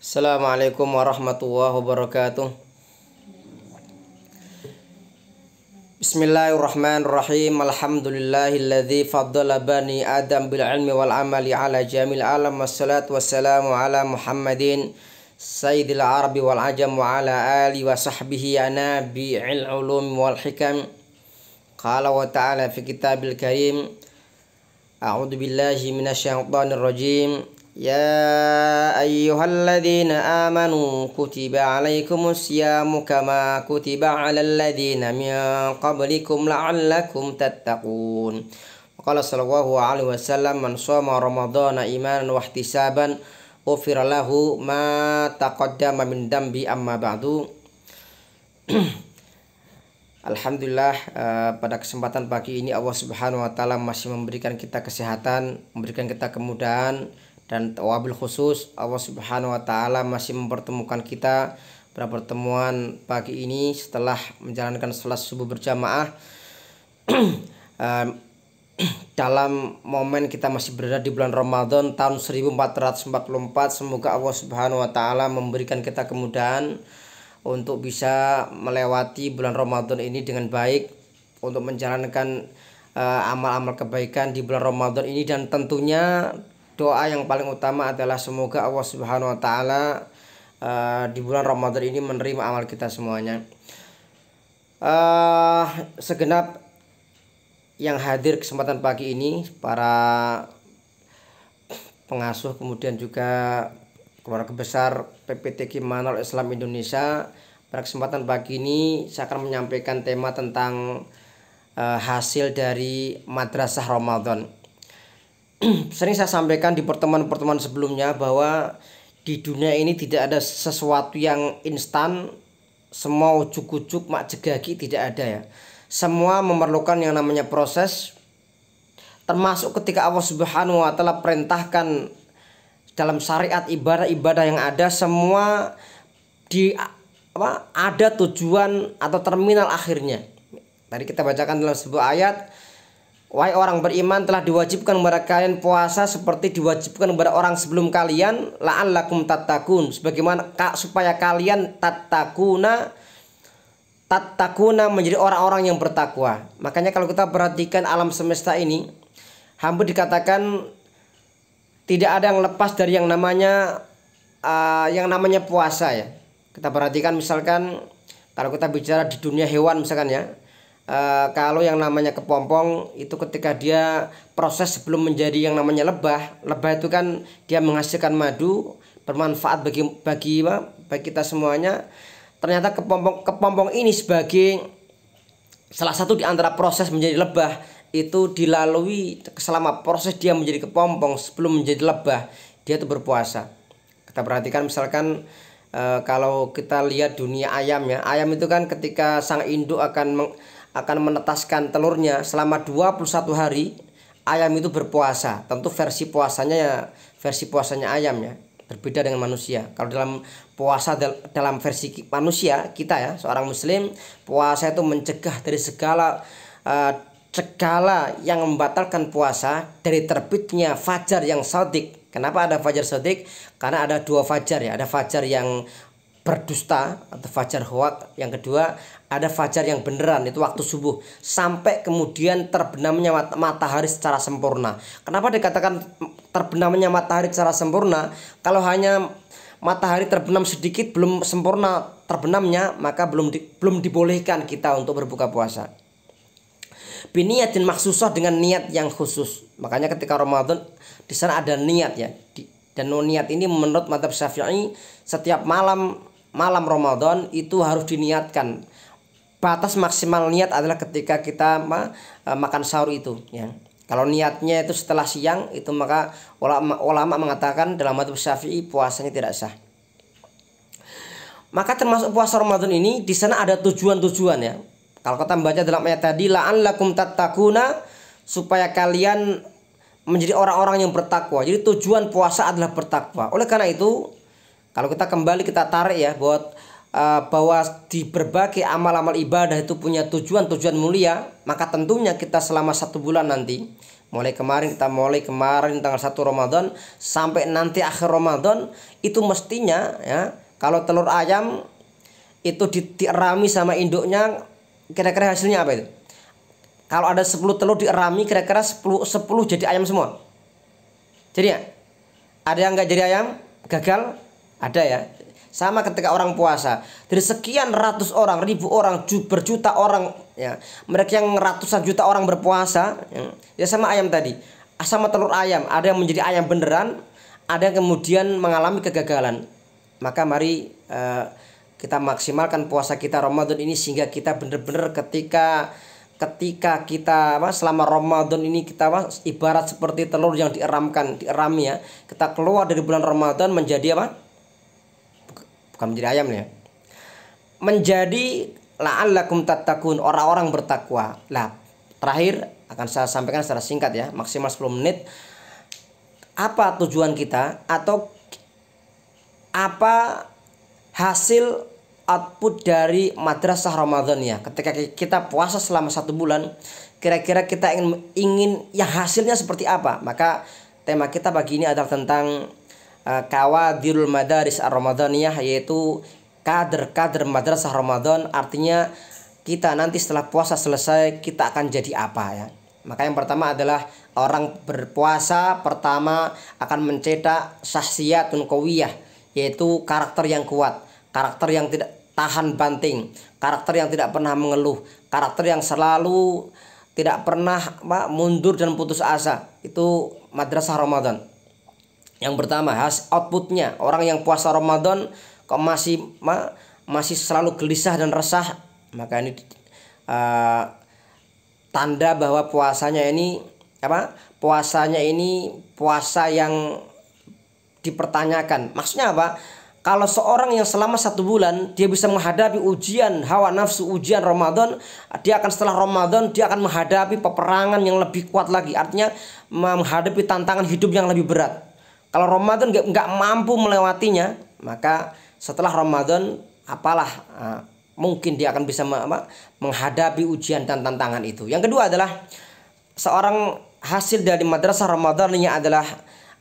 Assalamualaikum warahmatullahi wabarakatuh. Bismillahirrahmanirrahim. Alhamdulillahilladzi faddala bani Adam bil ilmi wal amali ala jamil alam. Wassalatu wassalamu ala Muhammadin sayyidil arabi wal ajam wa ala alihi wa sahbihi anabi'il ulum wal hikam. Qala wa ta'ala fi kitabil karim. A'udzu billahi minasyaitonir rajim. Ya ayyuhalladzina amanu kutiba alaikumus syamu kama kutiba alal ladzina min qablikum la'allakum tattaqun. Qala sallallahu alaihi wasallam man shoma ramadhana imanan wa ihtisaban ghufira lahu ma taqaddama min dambi amma ba'du. Alhamdulillah, pada kesempatan pagi ini Allah Subhanahu wa taala masih memberikan kita kesehatan, memberikan kita kemudahan. Dan wabil khusus Allah Subhanahu wa taala masih mempertemukan kita pada pertemuan pagi ini setelah menjalankan salat subuh berjamaah. Dalam momen kita masih berada di bulan Ramadan tahun 1444, semoga Allah Subhanahu wa taala memberikan kita kemudahan untuk bisa melewati bulan Ramadan ini dengan baik, untuk menjalankan amal-amal kebaikan di bulan Ramadan ini. Dan tentunya doa yang paling utama adalah semoga Allah Subhanahu wa taala di bulan Ramadan ini menerima amal kita semuanya. Segenap yang hadir kesempatan pagi ini, para pengasuh kemudian juga keluarga besar PPTQ Manhajul Islam Indonesia, pada kesempatan pagi ini saya akan menyampaikan tema tentang hasil dari madrasah Ramadan. Sering saya sampaikan di pertemuan-pertemuan sebelumnya bahwa di dunia ini tidak ada sesuatu yang instan, semua ujuk-ujuk mak jegagi, tidak ada ya. Semua memerlukan yang namanya proses, termasuk ketika Allah Subhanahu wa taala perintahkan dalam syariat ibadah-ibadah yang ada, semua ada tujuan atau terminal akhirnya. Tadi kita bacakan dalam sebuah ayat, wahai orang beriman, telah diwajibkan kepada kalian puasa seperti diwajibkan kepada orang sebelum kalian, la'allakum tattaqun, sebagaimana supaya kalian tattaquna menjadi orang-orang yang bertakwa. Makanya kalau kita perhatikan alam semesta ini, hampir dikatakan tidak ada yang lepas dari yang namanya puasa ya. Kita perhatikan misalkan kalau kita bicara di dunia hewan misalkan ya, kalau yang namanya kepompong itu ketika dia proses sebelum menjadi yang namanya lebah itu kan dia menghasilkan madu bermanfaat bagi kita semuanya. Ternyata kepompong ini sebagai salah satu di antara proses menjadi lebah itu dilalui selama proses dia menjadi kepompong sebelum menjadi lebah, dia itu berpuasa. Kita perhatikan misalkan kalau kita lihat dunia ayam ya, ayam itu kan ketika sang induk akan menetaskan telurnya selama 21 hari, ayam itu berpuasa. Tentu versi puasanya ayam ya, berbeda dengan manusia. Kalau dalam puasa dalam versi manusia kita ya, seorang muslim, puasa itu mencegah dari segala yang membatalkan puasa, dari terbitnya fajar yang shadiq. Kenapa ada fajar shadiq? Karena ada dua fajar ya, ada fajar yang berdusta atau fajar hoak, yang kedua ada fajar yang beneran, itu waktu subuh, sampai kemudian terbenamnya matahari secara sempurna. Kenapa dikatakan terbenamnya matahari secara sempurna? Kalau hanya matahari terbenam sedikit belum sempurna terbenamnya, maka belum dibolehkan kita untuk berbuka puasa. Biniyatin maksusah, dengan niat yang khusus. Makanya ketika Ramadan di sana ada niat ya. Dan niat ini menurut mazhab Syafi'i setiap malam Ramadan itu harus diniatkan. Batas maksimal niat adalah ketika kita makan sahur itu ya. Kalau niatnya itu setelah siang itu, maka ulama mengatakan dalam mazhab Syafi'i puasanya tidak sah. Maka termasuk puasa Ramadan ini di sana ada tujuan-tujuan ya. Kalau kita membaca dalam ayat tadi, la'allakum tattaquna, supaya kalian menjadi orang-orang yang bertakwa. Jadi tujuan puasa adalah bertakwa. Oleh karena itu, kalau kita kembali kita tarik ya, bahwa di berbagai amal-amal ibadah itu punya tujuan mulia, maka tentunya kita selama 1 bulan nanti Mulai kemarin tanggal 1 Ramadan sampai nanti akhir Ramadan itu mestinya ya, kalau telur ayam itu dierami sama induknya, kira-kira hasilnya apa itu? Kalau ada 10 telur dierami, kira-kira 10 jadi ayam semua. Jadi ya, ada yang nggak jadi ayam, gagal, ada ya. Sama ketika orang puasa, dari sekian ratus orang, ribu orang, berjuta orang ya, mereka yang ratusan juta orang berpuasa ya, sama ayam tadi, sama telur ayam, ada yang menjadi ayam beneran, ada yang kemudian mengalami kegagalan. Maka mari kita maksimalkan puasa kita Ramadan ini, sehingga kita benar-benar ketika kita selama Ramadan ini kita ibarat seperti telur yang dierami ya, kita keluar dari bulan Ramadan menjadi apa? Bukan menjadi ayam ya, menjadi la'allakum tattaqun, orang-orang bertakwa. Lah, terakhir akan saya sampaikan secara singkat ya, maksimal 10 menit. Apa tujuan kita atau apa hasil output dari madrasah Ramadan ya? Ketika kita puasa selama 1 bulan, kira-kira kita ingin yang hasilnya seperti apa? Maka tema kita pagi ini adalah tentang kawadirul madaris ar-ramadaniyah, yaitu kader madrasah Ramadan. Artinya kita nanti setelah puasa selesai kita akan jadi apa ya. Maka yang pertama adalah orang berpuasa pertama akan mencetak syahsiyatun qawiyah, yaitu karakter yang kuat, karakter yang tidak tahan banting, karakter yang tidak pernah mengeluh, karakter yang selalu tidak pernah mundur dan putus asa. Itu madrasah Ramadan. Yang pertama, outputnya orang yang puasa Ramadan kok masih selalu gelisah dan resah, maka ini tanda bahwa puasanya ini puasa yang dipertanyakan. Maksudnya apa? Kalau seorang yang selama 1 bulan dia bisa menghadapi ujian hawa nafsu, ujian Ramadan, dia akan setelah Ramadan dia akan menghadapi peperangan yang lebih kuat lagi. Artinya menghadapi tantangan hidup yang lebih berat. Kalau Ramadan nggak mampu melewatinya, maka setelah Ramadan mungkin dia akan bisa menghadapi ujian dan tantangan itu. Yang kedua adalah seorang hasil dari madrasah Ramadannya adalah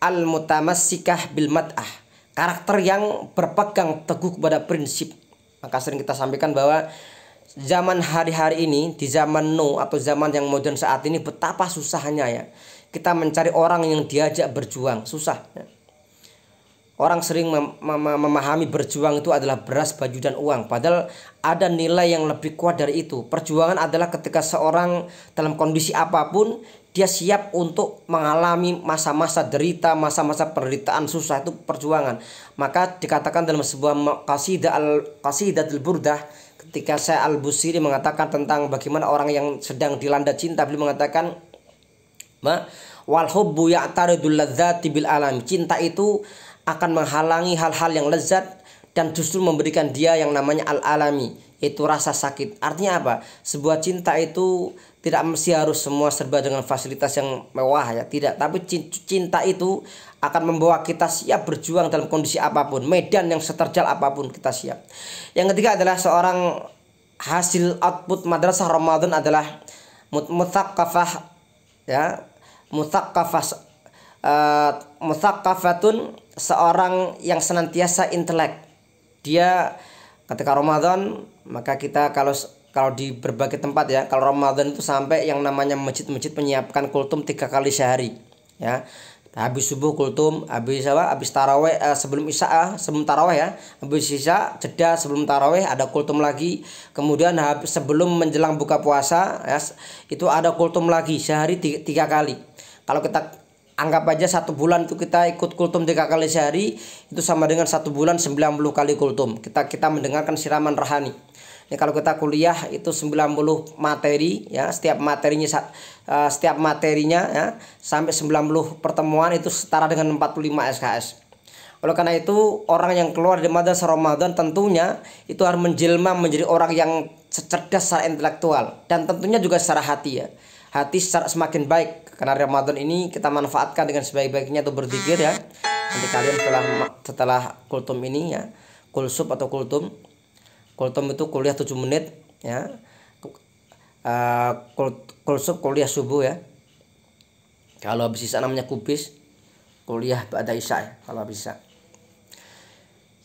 al-mutamassikah bil mat'ah, karakter yang berpegang teguh kepada prinsip. Maka sering kita sampaikan bahwa zaman hari-hari ini, di zaman atau zaman yang modern saat ini, betapa susahnya ya kita mencari orang yang diajak berjuang, susah ya. Orang sering memahami berjuang itu adalah beras, baju, dan uang. Padahal ada nilai yang lebih kuat dari itu. Perjuangan adalah ketika seorang dalam kondisi apapun dia siap untuk mengalami masa-masa derita, masa-masa penderitaan susah, itu perjuangan. Maka dikatakan dalam sebuah qasidatul burdah, ketika Syekh Al-Busiri mengatakan tentang bagaimana orang yang sedang dilanda cinta, beliau mengatakan wal hubbu ya'taridul ladzati bil alam. Cinta itu akan menghalangi hal-hal yang lezat dan justru memberikan dia yang namanya al-alami, yaitu rasa sakit. Artinya apa? Sebuah cinta itu tidak mesti harus semua serba dengan fasilitas yang mewah ya, tidak. Tapi cinta itu akan membawa kita siap berjuang dalam kondisi apapun, medan yang seterjal apapun kita siap. Yang ketiga adalah seorang hasil output madrasah Ramadan adalah mutsaqqafah ya, mutsaqafatun, seorang yang senantiasa intelek. Dia ketika Ramadan, maka kita kalau di berbagai tempat ya, kalau Ramadan itu sampai yang namanya masjid-masjid menyiapkan kultum 3 kali sehari ya. Habis subuh kultum, habis taraweh sebelum isya, sebelum taraweh ya, habis isya jeda sebelum taraweh ada kultum lagi, kemudian sebelum menjelang buka puasa ya, itu ada kultum lagi sehari 3 kali. Kalau kita anggap aja 1 bulan itu kita ikut kultum 3 kali sehari, itu sama dengan 1 bulan 90 kali kultum. Kita mendengarkan siraman rohani. Ini kalau kita kuliah itu 90 materi ya, setiap materinya ya, sampai 90 pertemuan itu setara dengan 45 SKS. Oleh karena itu orang yang keluar dari madrasah Ramadan tentunya itu harus menjelma menjadi orang yang cerdas secara intelektual dan tentunya juga secara hati ya. Hati semakin baik karena Ramadan ini kita manfaatkan dengan sebaik-baiknya untuk berzikir ya. Nanti kalian setelah kultum ini ya, kulsub atau kultum itu kuliah 7 menit ya. Kulsub kuliah subuh ya. Kalau habis isya namanya kubis, kuliah ba'da isya ya, kalau habis isya.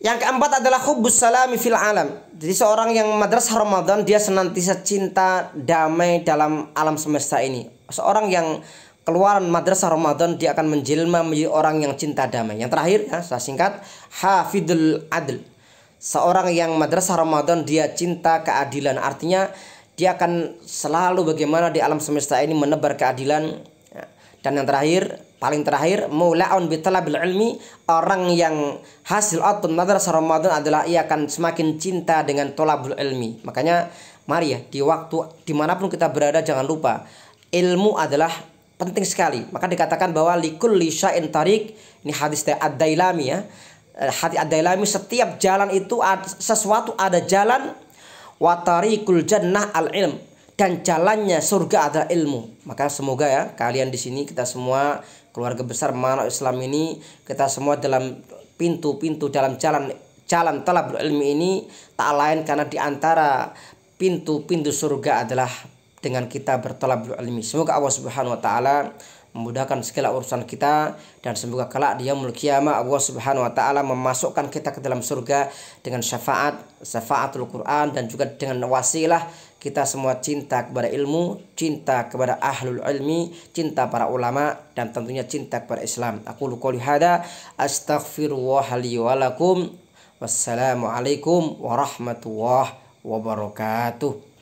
Yang keempat adalah hubbus salami fil alam. Jadi seorang yang madrasah Ramadan dia senantiasa cinta damai dalam alam semesta ini. Seorang yang keluaran madrasah Ramadan dia akan menjelma menjadi orang yang cinta damai. Yang terakhir ya, saya singkat, hafidul adl. Seorang yang madrasah Ramadan dia cinta keadilan. Artinya dia akan selalu bagaimana di alam semesta ini menebar keadilan. Dan yang terakhir, paling terakhir, mula'un bitalabil ilmi, orang yang hasil output madrasah Ramadan adalah ia akan semakin cinta dengan tolabul ilmi. Makanya mari ya, di waktu dimanapun kita berada jangan lupa ilmu adalah penting sekali. Maka dikatakan bahwa likulli syai'in tariq, ini hadis Ad-Dailami ya. Hadis Ad-Dailami, setiap jalan itu sesuatu ada jalan, wa tariqul jannah al-ilm, dan jalannya surga adalah ilmu. Maka semoga ya kalian di sini, kita semua keluarga besar Manhaj Islam ini, kita semua dalam pintu-pintu dalam jalan talabul ilmi ini tak lain karena di antara pintu-pintu surga adalah dengan kita bertalabul ilmi. Semoga Allah Subhanahu wa taala memudahkan segala urusan kita, dan semoga kelak di yaumul qiyamah Allah Subhanahu wa taala memasukkan kita ke dalam surga dengan syafaatul Quran, dan juga dengan wasilah kita semua cinta kepada ilmu, cinta kepada ahlul ilmi, cinta para ulama, dan tentunya cinta kepada Islam. Aku qouli hada, astaghfirullah li wa lakum. Wassalamualaikum warahmatullahi wabarakatuh.